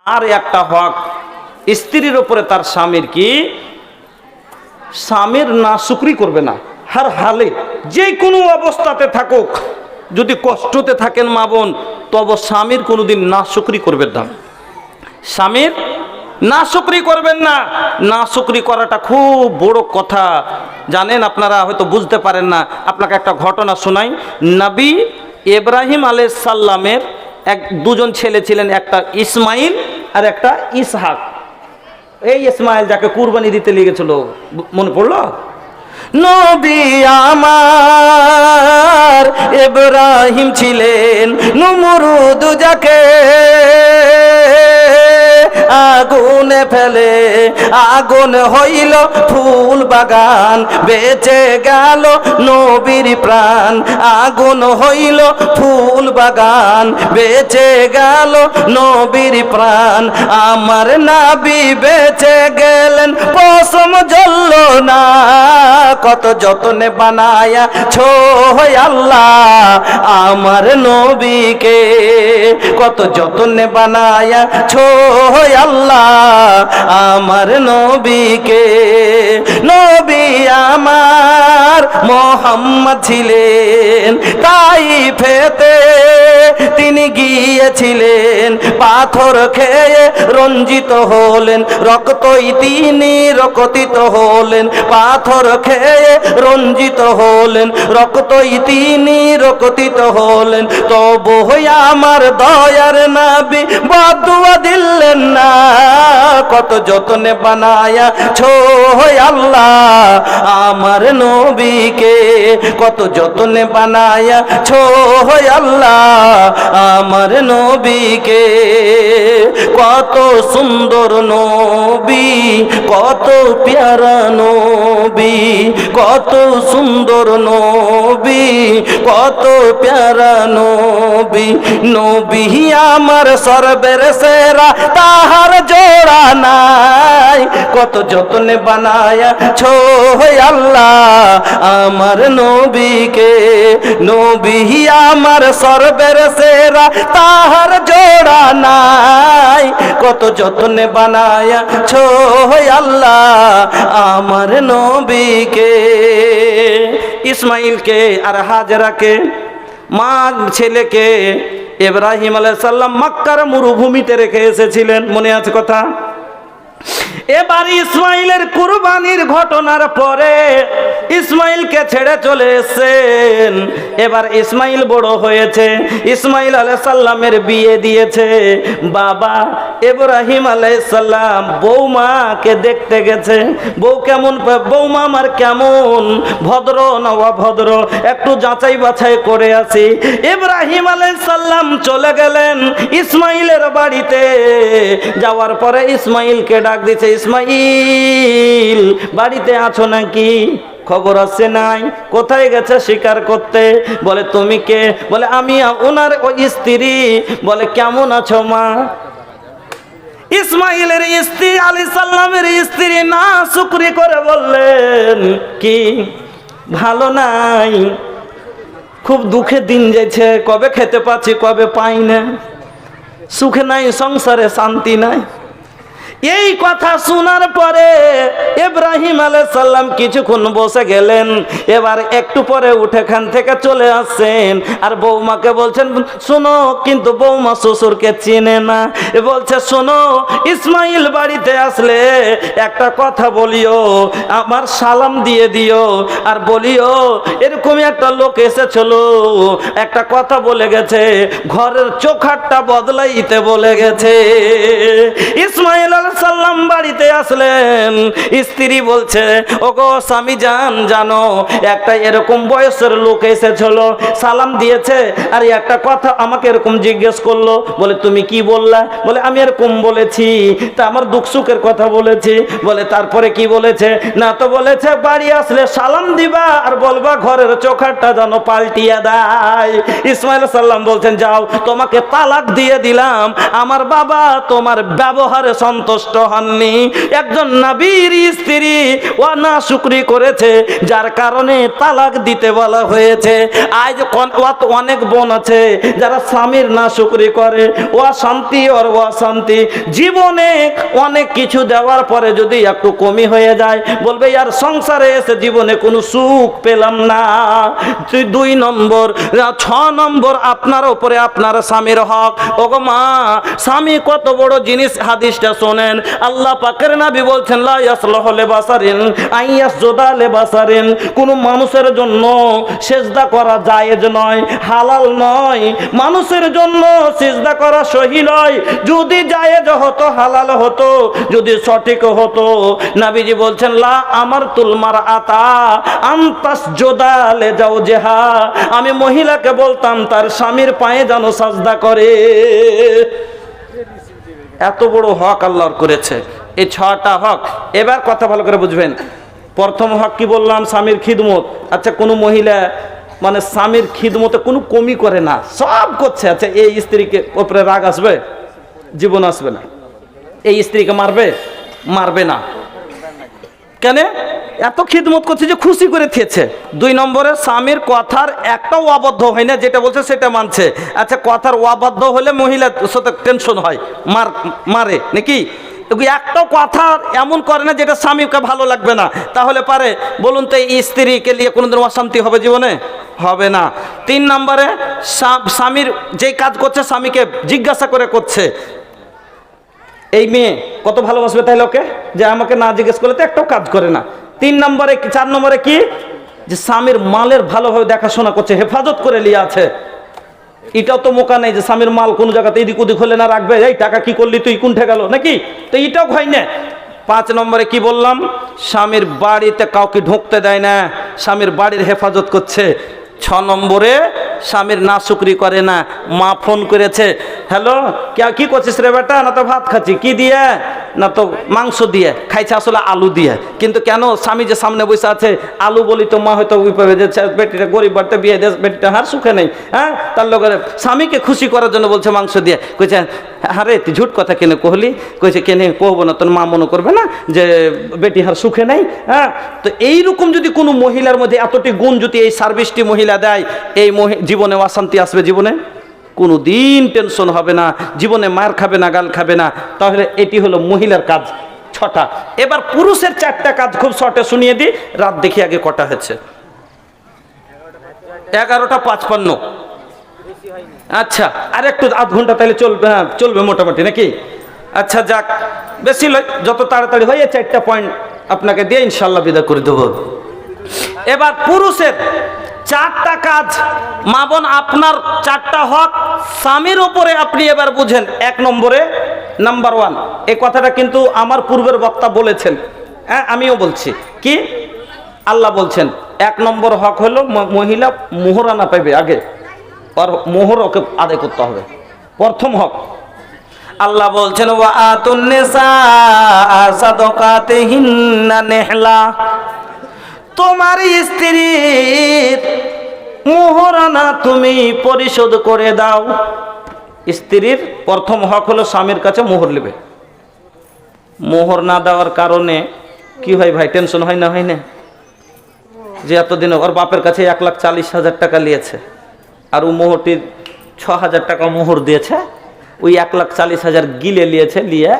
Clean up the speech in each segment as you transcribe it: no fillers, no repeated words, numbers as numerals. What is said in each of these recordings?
আর একটা হক স্ত্রীর উপরে তার স্বামীর কি, স্বামীর নাশুকরি করবে না। হার হালে যে কোনো অবস্থাতে থাকুক, যদি কষ্টতে থাকেন মা বোন, তবে স্বামীর কোনোদিন নাশুকরি করবেন না। স্বামীর নাশুকরি করবেন না। নাশুকরি করাটা খুব বড় কথা, জানেন আপনারা হয়তো বুঝতে পারেন না। আপনাকে একটা ঘটনা শোনাই। নবী ইব্রাহিম আলাইহিস সালামের দুজন ছেলে ছিলেন, একটা ইসমাইল আর একটা ইসহাক। এই ইসমাইল যাকে কুরবানি দিতে লেগেছিল, মনে পড়লো? নবী আমার ইব্রাহিম ছিলেন নমরুদ যাকে আগুনে ফেলে, আগুন হইল ফুল বাগান, বেঁচে গেল নবীর প্রাণ। আগুন হইল ফুল বাগান, বেঁচে গেল নবীর প্রাণ। আমার নবী বেঁচে গেলেন, পশম জ্বলল না, কত যত্নে বানায়া ছোয় আল্লাহ আমার নবীকে, কত যত্নে বানায়া ছোয় আল্লাহ আমার নবীকে। নবী আমার মোহাম্মদ ছিলেন তাইফেতে, তিনি গিয়েছিলেন পাথর খেয়ে রঞ্জিত হলেন, রক্তই তিনি রক্তিত হলেন। পাথর খেয়ে রঞ্জিত হলেন, রক্তই তিনি রক্তিত হলেন। তবু আমার দয়ার নবী বদুয়া দিলেন না, কত যত্নে বানায়া ছোয় আল্লাহ আমার নবীকে, কত যত্নে বানায়া ছোয় আল্লাহ আমার নবীকে। কত সুন্দর নবী, কত প্যারা নবী, কত সুন্দর নবী, কত প্যারা নবী। নবী আমার সর্বের সেরা, তাহার জোড়া নাই, কত যত্নে বানায়া ছোয় আল্লাহ আমার নবীকে। নবী আমার সর্বের সেরা, তাহার জোড়া নাই, কত যত্নে বানায়া ছোয় আল্লাহ আমার নবীকে। ইসমাইলকে আর হাজরাকে, মা ছেলেকে ইব্রাহিম আলাইহিস সালাম মক্কার মরুভূমিতে রেখে এসেছিলেন, মনে আছে কথা? এবার ইসমাইলের কুরবানির ঘটনার পরে ইসমাইলকে ছেড়ে চলে এসেছেন। এবার ইসমাইল বড় হয়েছে, ইসমাইল আলাইহিস সালামের বিয়ে দিয়েছে। বাবা ইব্রাহিম আলাইহিস সালাম বৌমাকে দেখতে গেছে। বউ কেমন, বৌমা আমার কেমন, ভদ্র না অভদ্র, একটু যাচাই বাছাই করে আসি। ইব্রাহিম আলাইহিস সালাম চলে গেলেন ইসমাইলের বাড়িতে। যাওয়ার পরে ইসমাইলকে ডাক দিছে, ইসমাইল বাড়িতে আছো নাকি? খবর আছে নাই? কোথায় গেছে শিকার করতে? বলে তুমি কে? বলে আমি ওনার ওই স্ত্রী। বলে কেমন আছো মা? ইসমাইলের স্ত্রী আলাইহিস সালামের স্ত্রী না শুকরি করে বললেন, কি ভালো নাই, খুব দুঃখে দিন যাচ্ছে, কবে খেতে পাচ্ছি কবে পাই না, সুখে নাই, সংসারে শান্তি নাই। এই কথা শোনার পরে ইব্রাহিম আলাইহিস সালাম কিছুক্ষণ বসে গেলেন। এবার একটু পরে উঠে খান থেকে চলে আসছেন, আর বৌমাকে বলছেন শোনো, কিন্তু বৌমা শ্বশুরকে চেনে না। বলছে শোনো, ইসমাইল বাড়িতে আসলে একটা কথা বলিও, আমার সালাম দিয়ে দিও, আর বলিও এরকমই একটা লোক এসেছিল, একটা কথা বলে গেছে, ঘরের চোখাটটা বদলাইতে বলে গেছে। ইসমাইল সাল্লাম বাড়িতে আসলেন, স্ত্রী বলছে ওগো স্বামী জান, জানো একটা এরকম বয়সের লোক এসেছিল, সালাম দিয়েছে, আর একটা কথা আমাকে এরকম জিজ্ঞেস করলো। বলে তুমি কি বললা? বলে আমি এরকম বলেছি, তা আমার দুঃখ সুখের কথা বলেছি। বলে তারপরে কি বলেছে? না তো বলেছে বাড়ি আসলে সালাম দিবা আর বলবা ঘরের চোখারটা যেন পাল্টিয়ে দেয়। ইসমাইল সাল্লাম বলছেন যাও, তোমাকে তালাক দিয়ে দিলাম, আমার বাবা তোমার ব্যবহারে সন্তুষ্ট সন্তুষ্ট হননি। একজন নবীর স্ত্রী নাশুকরি করেছে, যার কারণে তালাক দিতে বলা হয়েছে। আজ অনেক বোন আছে যারা স্বামীর নাশুকরি করে, অশান্তি আর অশান্তি জীবনে অনেক কিছু দেওয়ার পরে যদি একটু কমি হয়ে যায়, বলবে আর সংসারে এসে জীবনে কোনো সুখ পেলাম না। 2 নম্বর, 6 নম্বর আপনার উপরে আপনার স্বামীর হক। ওগো মা, স্বামী কত বড় জিনিস, হাদিসটা শোনেন। আল্লাহ পাকের নবী বলছেন লা ইয়াসলাহু লিবাসারিন আইয়াসজুদা লিবাসারিন, কোন মানুষের জন্য সিজদা করা জায়েজ নয়, হালাল নয়। মানুষের জন্য সিজদা করা সহি নয়। যদি জায়েজ হতো, হালাল হতো, যদি সঠিক হতো, নবীজি বলছেন লা আমারতুল মারআতা আনতাসজুদা লিজাওজিহা, আমি মহিলাকে বলতাম তার স্বামীর পায়ে যেন সাজদা করে। এত বড় হক আল্লাহর করেছে, এই 6টা হক। এবার কথা ভালো করে বুঝবেন। প্রথম হক কি বললাম? স্বামীর খিদমত। আচ্ছা, কোনো মহিলা মানে স্বামীর খিদমতে কোনো কমি করে না, সব করছে। আচ্ছা, এই স্ত্রীকে উপরে রাগ আসবে? জীবন আসবে না। এই স্ত্রীকে মারবে? মারবে না। কেন? এত খিদমত করছে যে খুশি করে থেছে। 2 নম্বরে, স্বামীর কথার একটাও অবাধ্য হয় না, যেটা বলছে সেটা মানছে। আচ্ছা, কথার অবাধ্য হলে মহিলা সাথে টেনশন হয়, মারে নাকি? একটাও কথা এমন করে না যেটা স্বামীকে ভালো লাগবে না। তাহলে পারে বলুন তো, এই স্ত্রীকে নিয়ে কোনোদিন অশান্তি হবে জীবনে? হবে না। 3 নম্বরে, স্বামীর যেই কাজ করছে স্বামীকে জিজ্ঞাসা করে করছে। এই মেয়ে কত ভালোবাসবে তাইলে ওকে, যে আমাকে না জিজ্ঞেস করলে তো একটাও কাজ করে না। 3 নম্বরে, 4 নম্বরে কি, যে স্বামীর মালের ভালোভাবে দেখাশোনা করছে, হেফাজত করে নিয়ে আছে। এটাও তো মোকা নেই যে স্বামীর মাল কোনো জায়গাতে এদিক ওদিক হলে না রাখবে, এই টাকা কি করলি তুই, কোনঠে গেল নাকি, তো এটাও হয় না। 5 নম্বরে কি বললাম? স্বামীর বাড়িতে কাউকে ঢুকতে দেয় না, স্বামীর বাড়ির হেফাজত করছে। 6 নম্বরে, স্বামীর নাশুকরি করে না। মা ফোন করেছে, হ্যালো কি করছিস রে বেটা? না তো ভাত খাচ্ছি। কি দিয়ে? না তো মাংস দিয়ে খাইছে, আসলে আলু দিয়ে। কিন্তু কেন? স্বামী যে সামনে বসে আছে, আলু বলি তো মা হয়তো পাবে যে বেটিটা গরিব বাড়িতে বিয়ে দেশ, বেটিটা হার সুখে নেই। হ্যাঁ, তার লোকের স্বামীকে খুশি করার জন্য বলছে মাংস দিয়ে। কইছে আরে তুই ঝুট কথা কেনে কহলি? কইছে কেনে কহবো না, তোর মা মনে করবে না যে বেটি হার সুখে নেই? হ্যাঁ, তো এইরকম যদি কোনো মহিলার মধ্যে এতটি গুণ যদি এই সার্ভিসটি মহিলা দেয়, এই জীবনে অশান্তি আসবে, জীবনে কোনো দিন টেনশন হবে না, জীবনে মার খাবে না, গাল খাবে না। তাহলে এটি হলো মহিলার কাজ 6টা। এবার পুরুষের 4টা কাজ খুব শর্টে শুনিয়ে দিই। রাত দেখি আগে কটা হচ্ছে, 11:55। আচ্ছা, আর একটু আধ ঘন্টা তাহলে চলবে। হ্যাঁ, চলবে মোটামুটি নাকি? আচ্ছা যাক, বেশি লয়, যত তাড়াতাড়ি হয় 4টা পয়েন্ট আপনাকে দিয়ে ইনশাল্লাহ বিদায় করে দেবো। এবার পুরুষের 4টা কাজ, মা বোন আপনার 4টা হক স্বামীর উপরে আপনি এবার বুঝেন। 1 নম্বরে, নাম্বার 1, এই কথাটা কিন্তু আমার পূর্বের বক্তা বলেছেন, হ্যাঁ আমিও বলছি। কি আল্লাহ বলছেন? 1 নম্বর হক হলো মহিলা মোহরানা পাইবে, আগে আর মোহর ওকে আদায় করতে হবে। প্রথম হক আল্লাহ বলছেন ওয়া আতুন নিসা সাদাকাতিহিন্না নিহলা, তোমার স্ত্রীর মোহরানা তুমি পরিশোধ করে দাও। স্ত্রীর প্রথম হক হলো স্বামীর কাছে মোহর নেবে। মোহর না দেওয়ার কারণে কি হয় ভাই? টেনশন হয় না? হয় না? যে এতদিনে ওর বাপের কাছে 1,40,000 টাকা নিয়েছে, আর ও মোহরটির 6,000 টাকা মোহর দিয়েছে, ওই 1,40,000 গিলে নিয়েছে, নিয়ে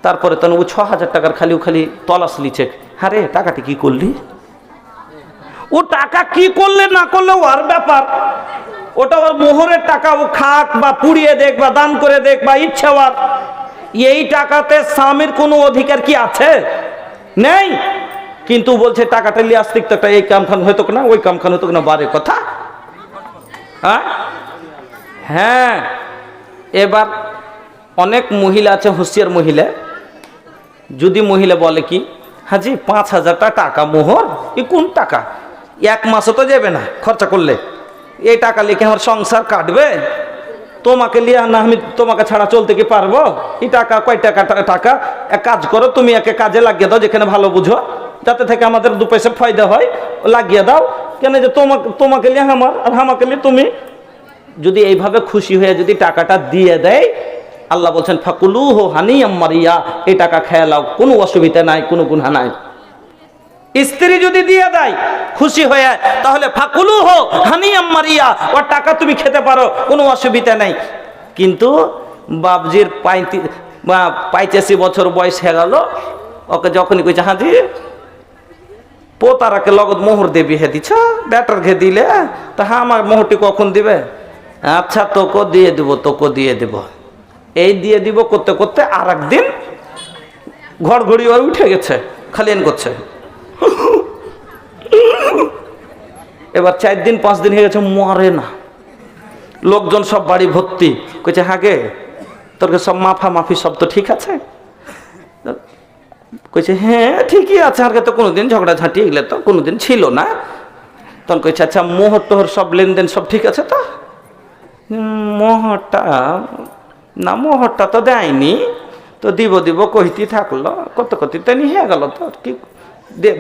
তারপরে তখন ও 6,000 টাকার খালি তলাশ লিছে। হ্যাঁ রে, টাকাটি কি করলি? ও টাকা কি করলে না করলে ওর ব্যাপার, ওটা ওর মোহরের টাকা। ও খাক বা পুড়িয়ে দেখ বা দান করে দেখ বা ইচ্ছা ওর, এই টাকাতে স্বামীর কোনো অধিকার কি আছে? নেই। কিন্তু বলছে টাকাটা লিয়ে আসতে তো একটা এই কামখান হয়তো না, ওই কামখান হতো না, বারে কথা। হ্যাঁ, এবার অনেক মহিলা আছে হুঁশিয়ার মহিলা, যদি মহিলা বলে কি হাজি 5,000 টাকা মোহর, এ কোন টাকা? 1 মাসও তো যাবে না খরচা করলে, এই টাকা লিখে আমার সংসার কাটবে? তোমাকে লিয়ে না আমি তোমাকে ছাড়া চলতে কি পারবো? এই টাকা কয় টাকা? টাকা এক কাজ করো, তুমি একে কাজে লাগিয়ে দাও যেখানে ভালো বুঝো, যাতে থেকে আমাদের 2 পয়সা ফায়দা হয়, লাগিয়ে দাও। কেন যে তোমাকে লিয়ে আমার, আর আমাকে লিয়ে তুমি। যদি এইভাবে খুশি হয়ে যদি টাকাটা দিয়ে দেয়, আল্লাহ বলছেন ফাকুলুহু হানিয়াম মারিয়া, এই টাকা খেয়ে নাও, কোনো অসুবিধা নাই, কোনো গুনাহ নাই। স্ত্রী যদি দিয়ে দেয় খুশি হয়ে, তাহলে ফাকুলুহু হানিয়াম মারিয়া, ওর টাকা তুমি খেতে পারো, কোনো অসুবিধা নাই। কিন্তু বাবজির 85 বছর বয়স হয়ে গেল, ওকে যখনই কইছে হাজি পোতারাকে লগত মোহর দেবি, হে দিছ বেটার ঘে দিলে, তা হ্যাঁ আমার মোহরটি কখন দিবে? আচ্ছা তোকে দিয়ে দিব, তোকে দিয়ে দিব, এই দিয়ে দিব করতে করতে আর একদিন ঘর ঘড়ি ওর উঠে গেছে, খালি এন করছে। এবার 4 দিন 5 দিন হয়ে গেছে, মরে না। লোকজন সব বাড়ি ভর্তি, কইছে হাগে তোর সব মাফি সব তো ঠিক আছে? কইছে হ্যাঁ ঠিকই আছে, আর তো কোনোদিন ঝগড়াঝাঁটি এগুলো তো কোনোদিন ছিল না। তখন কইছে আচ্ছা মোহর টোহর সব লেনদেন সব ঠিক আছে তো? মোহরটা না, মোহরটা তো দেয়নি, তো দিব দিব কইতে থাকলো, কত তো নিয়ে গেল, তো কি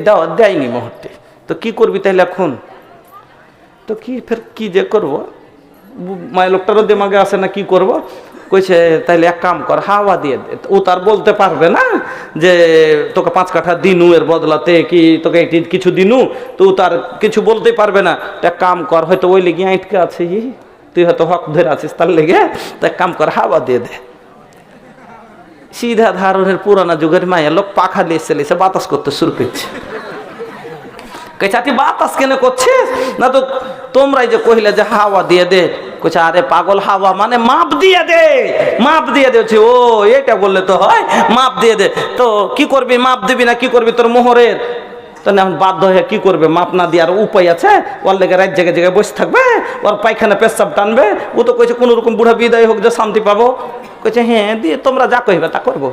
দেওয়া দেয়নি মোহরটি, তো কি করবি তাইলে এখন? তো কি ফের কি যে করবো, মায়ের লোকটারও দিমাগে আসে না কি করব। কইছে তাইলে এক কাম কর, হাওয়া দিয়ে দে। ও তার বলতে পারবে না যে তোকে 5 কাঠা দিনু এর বদলাতে, কি তোকে কিছু দিনু, তো তার কিছু বলতে পারবে না। তো এক কাম কর, হয়তো ওই লেগে আটকে আছে, তুই হয়তো হক ধরে আছিস তার লেগে, তো এক কাম কর হাওয়া দিয়ে দে। সিধা ধারণের পুরানা যুগের মায়ের লোক পাখা লিয়ে বাতাস করতে শুরু করছে। কইছে তুই বাতাস কেন করছিস? না তো তোমরাই যে কহিলে যে হাওয়া দিয়ে দে। কইছে আরে পাগল, হাওয়া মানে মাপ দিয়ে দে, মাপ দিয়ে দে। ও এটা বললে তো হয়, মাপ দিয়ে দে। তো কি করবি, মাপ দিবি না কি করবি তোর মোহরের? তো এখন বাধ্য হয়ে কি করবে, মাপ না দিয়ে আর উপায় আছে? ওর লেগে রাত জায়গায় জায়গায় বসে থাকবে, ওর পায়খানা পেশাব টানবে। ও তো কইছে কোনো রকম বুড়া বিদায় হোক, যে শান্তি পাবো। কইছে হ্যাঁ দিয়ে তোমরা যা কইবে তা করবো।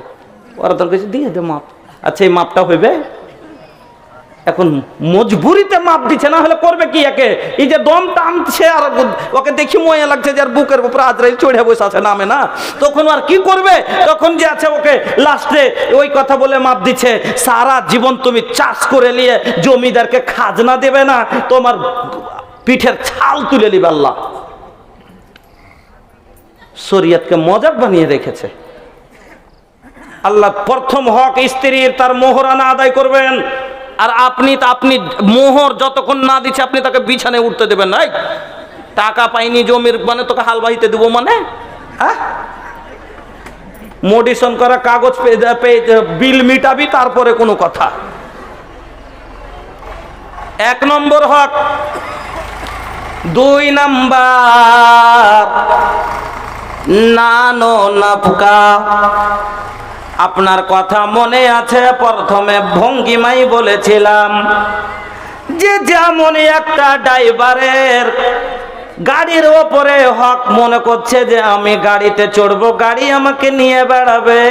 ওরা তোর কইছে দিয়ে দে মাপ। আচ্ছা এই মাপটা হইবে? এখন মজবুরিতে মাপ দিচ্ছে, না হলে করবে কি? একে এই যে দম টানছে, আর ওকে দেখি ময়া লাগছে যে আর বুকের উপরে আজরাইল চড়ে বসে আছে, নামে না। তখন আর কি করবে? তখন যে আছে ওকে লাস্টে ওই কথা বলে মাপ দিচ্ছে, সারা জীবন তুমি চাষ করে নিয়ে জমিদারকে খাজনা দেবে না, তোমার পিঠের ছাল তুলে নিবে আল্লাহ। শরীয়তকে মজাক বানিয়ে রেখেছে আল্লাহ। প্রথম হক স্ত্রীর, তার মোহরানা আদায় করবেন। আর আপনি মোহর যতক্ষণ না দিচ্ছে আপনি তাকে বিছানে উঠতে দেবেন না। টাকা পাইনি জমির মানে তোকে হাল বাহিতে দেবো মানে? হ্যাঁ, মোডিশন করা কাগজ বিল মিটাবি, তারপরে কোনো কথা। 1 নম্বর হক। 2 নাম্বার নানো নাফকা। আপনার কথা মনে আছে, প্রথমে ভঙ্গিমাই বলেছিলাম যে যেমন একটা ড্রাইভারের গাড়ির ওপরে হক, মনে করছে যে আমি গাড়িতে চড়বো, গাড়ি আমাকে নিয়ে বেড়াবে,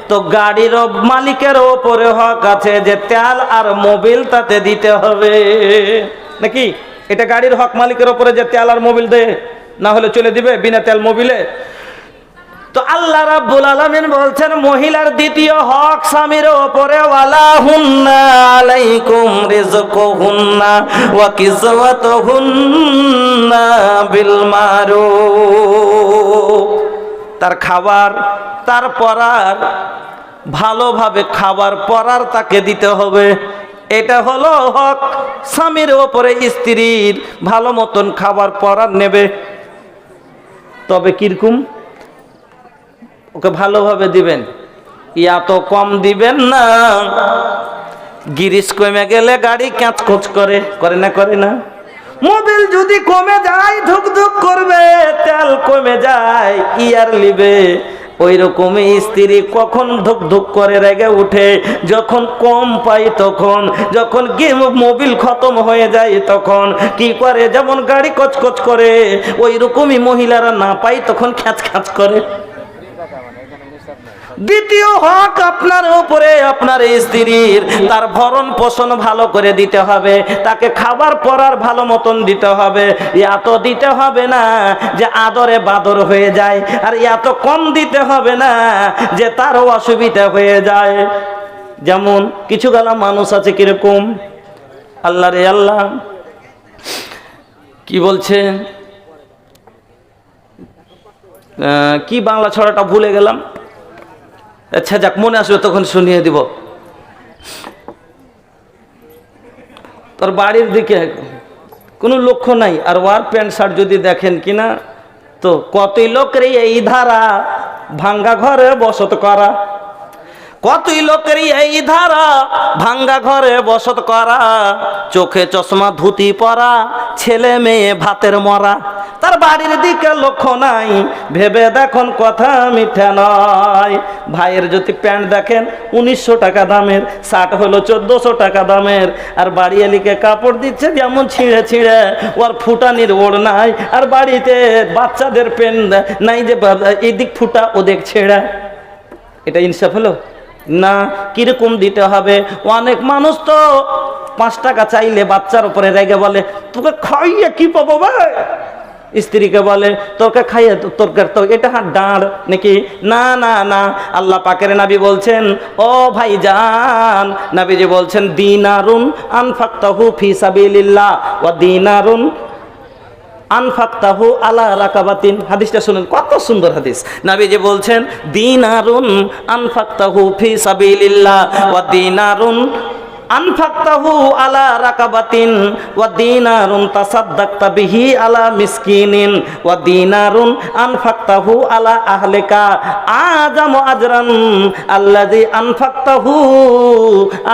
তো গাড়ির মালিকের ওপরে হক আছে যে তেল আর মোবিল তাতে দিতে হবে, নাকি? এটা গাড়ির হক মালিকের ওপরে যে তেল আর মোবিল দে, না হলে চলে দিবে বিনা তেল মোবিলে। তো আল্লাহ রাব্বুল আলামিন বলছেন মহিলার দ্বিতীয় হক স্বামীর উপরে, ওয়ালা হুন্না আলাইকুম রিজকুহুন্না ওয়া কিসওয়াতুহুন্না বিল মারুফ। তার খাবার, তার পরার, ভালোভাবে খাবার পরার তাকে দিতে হবে। এটা হলো হক স্বামীর উপরে স্ত্রীর, ভালো মতন খাবার পরার নেবে। তবে কিরকম? ওকে ভালোভাবে দিবেন, ইয়া তো কম দিবেন না। গিরিশ কমে গেলে গাড়ি ক্যাঁচকোচ করে, করে না? মোবিল যদি কমে যায় ধুক ধুক করবে, তেল কমে যায় ইয়ার লিবে। ওই রকমই স্ত্রী কখন ধুক ধুক করে রেগে উঠে, যখন কম পাই তখন, যখন মোবিল খতম হয়ে যায় তখন কি করে? যেমন গাড়ি কচকচ করে, ওই রকমই মহিলারা না পাই তখন খ্যাঁচ খ্যাঁচ করে। দ্বিতীয় হক আপনার উপরে, আপনার স্ত্রীর, তার ভরণ পোষণ ভালো করে দিতে হবে, তাকে খাবার পরার ভালো মতন দিতে হবে। এত দিতে হবে না যে আদরে বাদর হয়ে যায়, আর এত কম দিতে হবে না যে তারও অসুবিধা হয়ে যায়। যেমন কিছু গালা মানুষ আছে কিরকম, আল্লাহ রে আল্লাহ, কি বলছে? কি বাংলা ছড়াটা ভুলে গেলাম, আচ্ছা যাক মনে আসবে তখন শুনিয়ে দিব। তোর বাড়ির দিকে কোনো লক্ষ্য নাই, আর ওয়ার প্যান্ট শার্ট যদি দেখেন কিনা, তো কতই লোকের এই ধারা ভাঙ্গা ঘরে বসত করা, কতই লোকের এই ধারা ভাঙ্গা ঘরে বসত করা, চোখে চশমা ধুতি পরা, ছেলে মেয়ে ভাতের মরা, তার বাড়ির দিকে লক্ষ্য নাই, ভেবে দেখুন কথা মিথ্যা নয়। ভাইয়ের যদি প্যান্ট দেখেন 1900 টাকা দামের, শার্ট হলো 1400 টাকা দামের, আর বাড়ি এলিকে কাপড় দিচ্ছে যেমন ছিঁড়ে ছিঁড়ে, ওর ফুটানির ওড় নাই, আর বাড়িতে বাচ্চাদের প্যান্ট নাই যে এদিক ফুটা ওদিক ছেঁড়া। এটা ইনসাফ হলো না? কিরকম দিতে হবে? অনেক মানুষ তো 5 টাকা চাইলে বাচ্চার উপরে রেগে বলে তোকে খাইয়ে কি পাবো ভাই, স্ত্রীকে বলে তোকে খাইয়ে তোর তো এটা হাত ডাঁড় নাকি? না না না, আল্লাহ পাকের নবী বলছেন, ও ভাই জান, নবীজি বলছেন দিনারুন আনফাকতাহু ফি সাবিলিল্লাহ ওয়া দিনারুন আনফাকতাহু আলা রাকাবাতিন। হাদিসটা শুনেন, কত সুন্দর হাদিস। নবীজি বলছেন দিনারুন আনফাকতাহু ফি সাবিলিল্লাহ ওয়া দিনারুন আনফাকতাহু আলা রাকাবাতিন ওয়া দিনারুন তাসাদ্দাকতা বিহি আলা মিসকিনিন ওয়া দিনারুন আনফাকতাহু আলা আহলিকা আযামু আজরান আল্লাযী আনফাকতাহু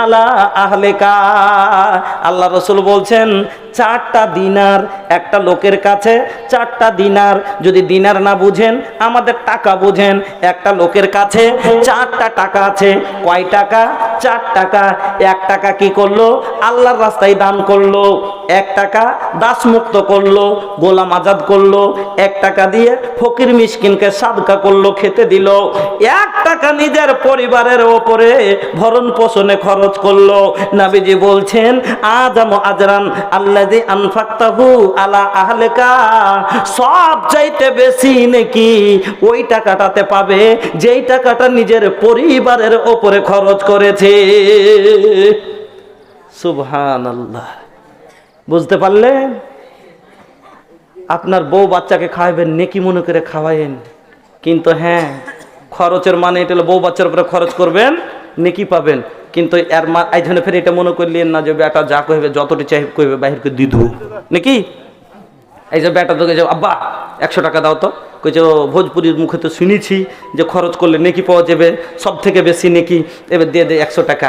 আলা আহলিকা। আল্লাহ রাসূল বলছেন 4টা দিনার একটা লোকের কাছে, 4টা দিনার, যদি দিনার না বুঝেন আমাদের টাকা বুঝেন, একটা লোকের কাছে 4টা টাকা আছে। কয় টাকা? 4 টাকা। 1 টাকা কি করলো? আল্লাহর রাস্তায় দান করলো। 1 টাকা দাসমুক্ত করলো, গোলাম আজাদ করলো। 1 টাকা দিয়ে ফকির মিসকিনকে সাদকা করলো, খেতে দিল। 1 টাকা নিজের পরিবারের ওপরে ভরণ পোষণে খরচ করলো। নবীজি বলছেন আযামু আজরান আল্লাযী আনফাকতাহু আলা আহলিকা, সব চাইতে বেশি নাকি ওই টাকাটাতে পাবে যেই টাকাটা নিজের পরিবারের ওপরে খরচ করেছে। সুবহানাল্লাহ। বুঝতে পারলেন? আপনার বউ বাচ্চাকে খাওয়াবেন, নেকি মনে করে খাওয়ায়েন, কিন্তু হ্যাঁ খরচের মানে এটা হলো বউ বাচ্চার উপরে খরচ করবেন, নেকি পাবেন, কিন্তু এর এই জন্য ফের এটা মনে করলেন না যে বেটা যা কইবে যতটি চাই কইবে বাহির করে দিদু নাকি। এই যে বেটা তোকে যে আব্বা 100 টাকা দাও তো, কইছে ভোজপুরির মুখে তো শুনেছি যে খরচ করলে নেকি পাওয়া যাবে, সব থেকে বেশি নেকি, এবার দিয়ে দে 100 টাকা।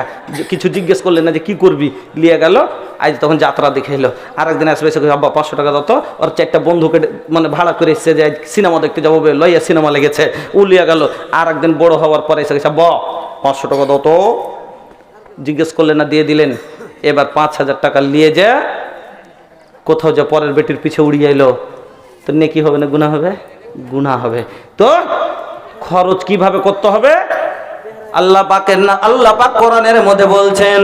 কিছু জিজ্ঞেস করলেন না যে কি করবি, লিয়ে গেল। আজ তখন যাত্রা দেখে এলো। আরেকদিন আসবে এসে আব্বা 500 টাকা দাও তো, ওর 4টা বন্ধুকে মানে ভাড়া করে এসছে যে সিনেমা দেখতে যাবো, লইয়া সিনেমা লেগেছে, ও লিয়ে গেল। আর একদিন বড় হওয়ার পরে এসে গেছে আব্বা 500 টাকা দাও তো, জিজ্ঞেস করলেন না, দিয়ে দিলেন। এবার 5000 টাকা নিয়ে যা কোথাও যা পরের বেটির পিছে উড়িয়ে এলো, তো নেকি হবে না গুনাহ হবে? গুনাহ হবে। তো খরচ কিভাবে করতে হবে? আল্লাহ পাকের না, আল্লাহ পাক কোরআনের মধ্যে বলছেন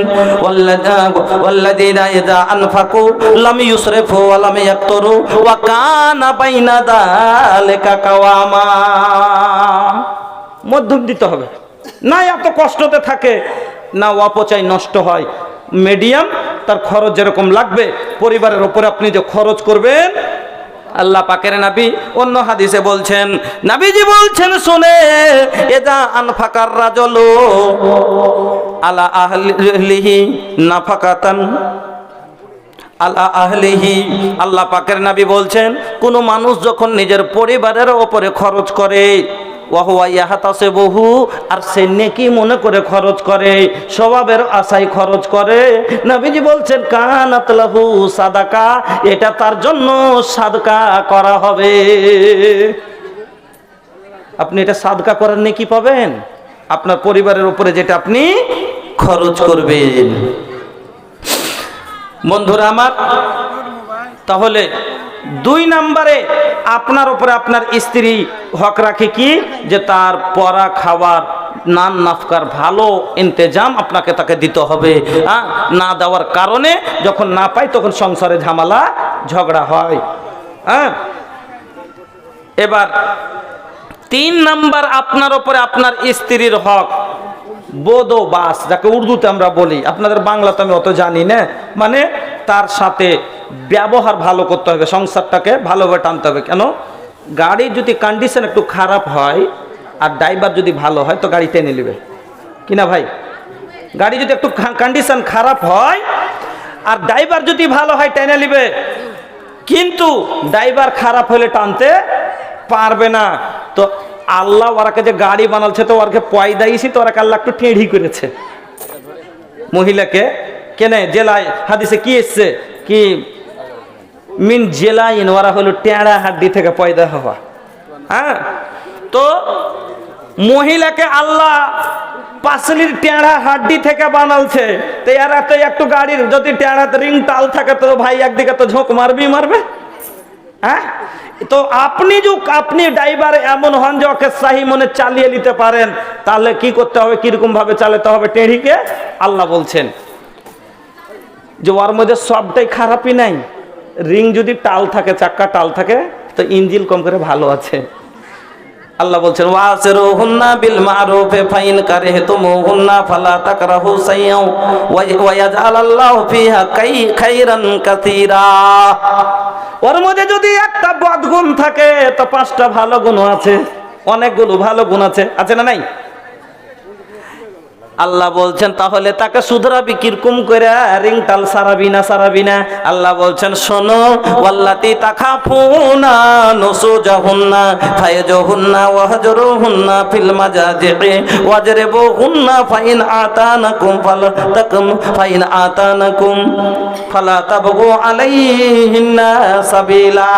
ওয়াল্লাযীনা ইযা আনফাকু লাম ইউসরিফু ওয়া লাম ইয়াকতুরু ওয়া কানা বাইনা যালিকা কাওয়ামা। মধ্যম দিতে হবে, না এত কষ্টতে থাকে, না অপচয় নষ্ট হয়, মিডিয়াম, তার খরচ যেরকম লাগবে পরিবারের উপরে আপনি যে খরচ করবেন। আল্লাহ পাকের নবী অন্য হাদিসে বলছেন, নবীজি বলছেন শুনে, এদা আনফাকার রাজুলু আলা আহলিহি নাফাকাতান আলা আহলিহি, আল্লাহ পাকের নবী বলছেন কোন মানুষ যখন নিজের পরিবারের উপরে খরচ করে, ওয়াহুয়া ইয়াহতাসিবুহু, আর সে নেকি মনে করে খরচ করে, সওয়াবের আশায় খরচ করে, নবীজি বলছেন কানাত লাহু সাদাকা, এটা তার জন্য সাদকা করা হবে। আপনি এটা সাদকা করার নেকি পাবেন আপনার পরিবারের উপরে যেটা আপনি খরচ করবেন। বন্ধুরা আমার, তাহলে 2 নম্বরে আপনার উপরে আপনার স্ত্রী হক রাখে কি, যে তার পরা খাওয়ার নান নাফকার ভালো ইন্তজাম আপনাকে তাকে দিতে হবে। না দেওয়ার কারণে যখন না পাই তখন সংসারে ঝামেলা ঝগড়া হয়। এবার 3 নম্বর আপনার উপরে আপনার স্ত্রীর হক বোধবাস, যাকে উর্দুতে আমরা বলি, আপনাদের বাংলাতে আমি অত জানি না, মানে তার সাথে ব্যবহার ভালো করতে হবে, সংসারটাকে ভালোভাবে টানতে হবে। কেন? গাড়ি যদি কন্ডিশন একটু খারাপ হয় আর ড্রাইভার যদি ভালো হয় তো গাড়ি টেনে নেবে কিনা ভাই? গাড়ি যদি একটু কন্ডিশন খারাপ হয় আর ড্রাইভার যদি ভালো হয় টেনে নেবে, কিন্তু ড্রাইভার খারাপ হলে টানতে পারবে না। তো আল্লাহ ওরাকে যে গাড়ি বানালছে তো ওরকে পয়দাইছি, তো ওরাকে আল্লাহ একটু টেढ़ি করেছে। মহিলাকে কেনে জেলায় হাদিসে কি এসছে কি মিন জেলাইন, ওরা হলো টেঁড়া হাড্ডি থেকে পয়দা হওয়া। হ্যাঁ, তো মহিলাকে আল্লাহ পাসলির টেঁড়া হাড্ডি থেকে বানালছে। তো এরা তো একটু গাড়ির যদি টেঁড়া রিং টাল থাকে তো ভাই একদিকে তো ঝোঁক মারবে। হ্যাঁ, তো আপনি ড্রাইভার এমন হন যে ওকে সাহি মনে চালিয়ে নিতে পারেন, তাহলে কি করতে হবে, কিরকম ভাবে চালাতে হবে টেঁড়িকে? আল্লাহ বলছেন যে ওর মধ্যে সবটাই খারাপই নাই। রিং যদি টাল থাকে, চাক্কা টাল থাকে, তো ইঞ্জিন কম করে ভালো আছে। আল্লাহ বলছেন ওয়াসিরুহুন্না বিল মারুফি ফাইন কারিহতুমুহুন্না ফালা তাকরাহু শাইআন ওয়া ইয়াজআলাল্লাহু ফিহা খাইরান কাসীরা। ওর মধ্যে যদি একটা বদগুণ থাকে তো 5টা ভালো গুণ আছে, অনেকগুলো ভালো গুণ আছে না নাই? আল্লাহ বলছেন তাহলে তাকে শুধরাবি কিরকম করে, রিং টাল সারাবি না। আল্লাহ বলছেন শোনো, ওয়াল্লাতি তাখাফুনা নুসুজাহুন্না ফায়জুহুন্না ওয়াহজুরুহুন্না ফিল মাজাজি'i ওয়াজরিবুহুন্না ফাইন আতানাকুম ফালা তাবগু আলাইহিন্না সাবিলা।